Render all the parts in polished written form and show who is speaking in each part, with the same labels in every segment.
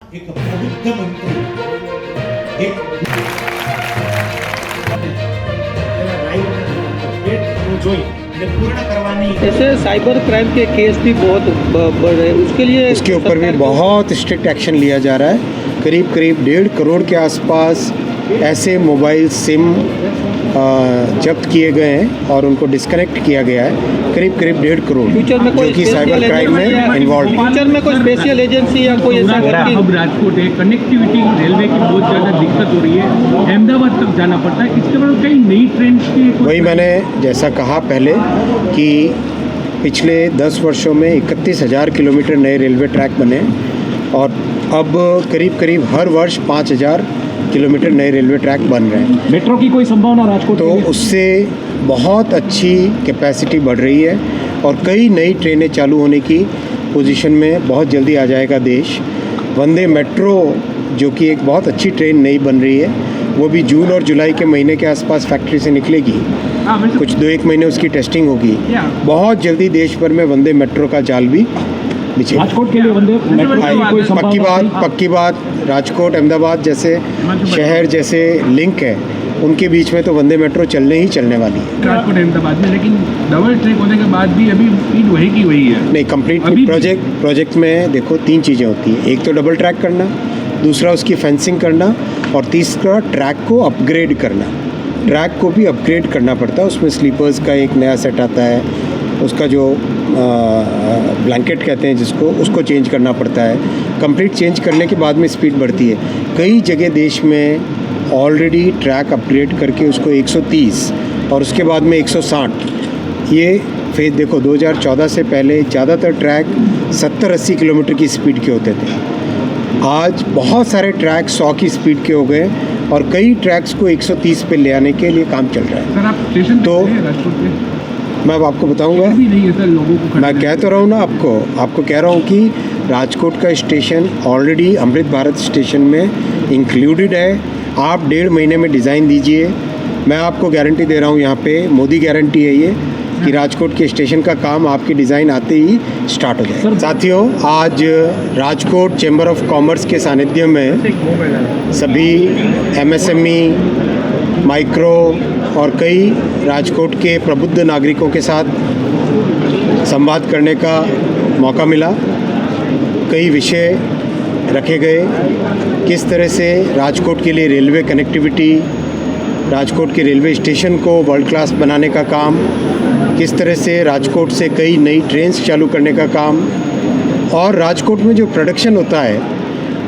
Speaker 1: एक प्रबुद्ध मंत्री, एक पूर्ण करवानी।
Speaker 2: ऐसे साइबर क्राइम के केस भी बहुत बढ़ रहे हैं, उसके लिए
Speaker 3: उसके ऊपर भी बहुत स्ट्रिक्ट एक्शन लिया जा रहा है। करीब करीब 1.5 करोड़ के आसपास ऐसे मोबाइल सिम जब्त किए गए हैं और उनको डिस्कनेक्ट किया गया है। करीब करीब 1.5 करोड़
Speaker 2: फ्यूचर में
Speaker 3: जो
Speaker 2: कोई
Speaker 3: कि साइबर क्राइम में इन्वॉल्व है।
Speaker 2: फ्यूचर में कोई स्पेशल एजेंसी या कोई ऐसा व्यक्ति
Speaker 4: अब राजकोट है, कनेक्टिविटी रेलवे की बहुत ज़्यादा दिक्कत हो रही है, अहमदाबाद तक जाना पड़ता है। इसके बाद कई नई ट्रेन की
Speaker 3: वही मैंने जैसा कहा पहले कि पिछले 10 वर्षों में 31,000 किलोमीटर नए रेलवे ट्रैक बने और अब करीब करीब हर वर्ष 5,000 किलोमीटर नए रेलवे ट्रैक बन रहे हैं।
Speaker 4: मेट्रो की कोई संभावना राजकोट
Speaker 3: तो उससे बहुत अच्छी कैपेसिटी बढ़ रही है और कई नई ट्रेनें चालू होने की पोजीशन में बहुत जल्दी आ जाएगा देश। वंदे मेट्रो जो कि एक बहुत अच्छी ट्रेन नई बन रही है, वो भी जून और जुलाई के महीने के आसपास फैक्ट्री से निकलेगी। कुछ 2-1 महीने उसकी टेस्टिंग होगी। बहुत जल्दी देश भर में वंदे मेट्रो का जाल भी बिछे।
Speaker 4: राजकोट के लिए वंदे मेट्रो की कोई संभावना?
Speaker 3: पक्की बात राजकोट अहमदाबाद जैसे शहर जैसे लिंक है, उनके बीच में तो वंदे मेट्रो चलने ही चलने वाली है।
Speaker 4: राजकोट अहमदाबाद में, लेकिन डबल ट्रैक होने के बाद भी अभी स्पीड वही की वही है।
Speaker 3: नहीं, कंप्लीट प्रोजेक्ट में देखो 3 चीज़ें होती हैं। एक तो डबल ट्रैक करना, दूसरा उसकी फेंसिंग करना और तीसरा ट्रैक को अपग्रेड करना। ट्रैक को भी अपग्रेड करना पड़ता है, उसमें स्लीपर्स का एक नया सेट आता है, उसका जो ब्लैंकेट कहते हैं जिसको, उसको चेंज करना पड़ता है। कंप्लीट चेंज करने के बाद में स्पीड बढ़ती है। कई जगह देश में ऑलरेडी ट्रैक अपग्रेड करके उसको 130 और उसके बाद में 160 ये फेज देखो। 2014 से पहले ज़्यादातर ट्रैक 70-80 किलोमीटर की स्पीड के होते थे। आज बहुत सारे ट्रैक 100 की स्पीड के हो गए और कई ट्रैक्स को 130 पे ले आने के लिए काम चल रहा है।
Speaker 4: सर आप स्टेशन
Speaker 3: तो
Speaker 4: राजकोट में
Speaker 3: मैं अब आपको बताऊंगा।
Speaker 4: भी नहीं है सर, लोगों को
Speaker 3: मैं कह तो रहा हूँ ना आपको कह रहा हूँ कि राजकोट का station already Amrit Bharat station में इंक्लूडेड है। आप 1.5 महीने में डिज़ाइन दीजिए, मैं आपको गारंटी दे रहा हूँ, यहाँ पे मोदी गारंटी है ये कि राजकोट के स्टेशन का काम आपकी डिज़ाइन आते ही स्टार्ट हो जाए। साथियों, आज राजकोट चैम्बर ऑफ कॉमर्स के सानिध्य में सभी MSME, माइक्रो और कई राजकोट के प्रबुद्ध नागरिकों के साथ संवाद करने का मौका मिला। कई विषय रखे गए, किस तरह से राजकोट के लिए रेलवे कनेक्टिविटी, राजकोट के रेलवे स्टेशन को वर्ल्ड क्लास बनाने का काम, किस तरह से राजकोट से कई नई ट्रेन्स चालू करने का काम और राजकोट में जो प्रोडक्शन होता है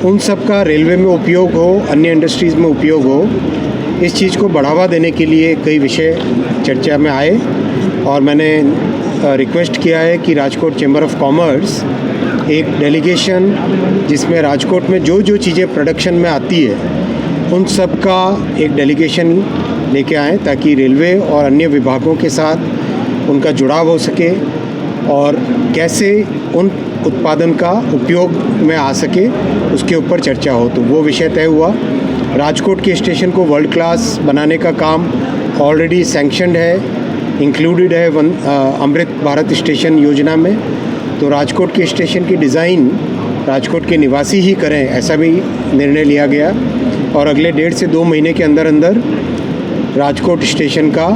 Speaker 3: उन सब का रेलवे में उपयोग हो, अन्य इंडस्ट्रीज़ में उपयोग हो, इस चीज़ को बढ़ावा देने के लिए कई विषय चर्चा में आए और मैंने रिक्वेस्ट किया है कि राजकोट चैम्बर ऑफ कॉमर्स एक डेलीगेशन जिसमें राजकोट में जो जो चीज़ें प्रोडक्शन में आती है उन सब का एक डेलीगेशन लेके आएँ ताकि रेलवे और अन्य विभागों के साथ उनका जुड़ाव हो सके और कैसे उन उत्पादन का उपयोग में आ सके उसके ऊपर चर्चा हो। तो वो विषय तय हुआ। राजकोट के स्टेशन को वर्ल्ड क्लास बनाने का काम ऑलरेडी सैंक्शनड है, इंक्लूडेड है अमृत भारत स्टेशन योजना में। तो राजकोट के स्टेशन की डिज़ाइन राजकोट के निवासी ही करें, ऐसा भी निर्णय लिया गया और अगले 1.5 से 2 महीने के अंदर अंदर राजकोट स्टेशन का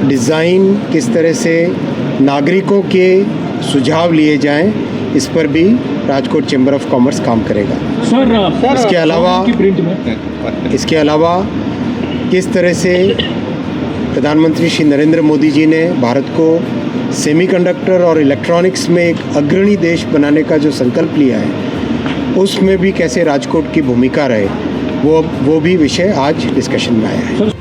Speaker 3: डिज़ाइन किस तरह से नागरिकों के सुझाव लिए जाएं, इस पर भी राजकोट चैम्बर ऑफ कॉमर्स काम करेगा।
Speaker 4: सर
Speaker 3: इसके अलावा किस तरह से प्रधानमंत्री श्री नरेंद्र मोदी जी ने भारत को सेमीकंडक्टर और इलेक्ट्रॉनिक्स में एक अग्रणी देश बनाने का जो संकल्प लिया है, उसमें भी कैसे राजकोट की भूमिका रहे, वो भी विषय आज डिस्कशन में आया है।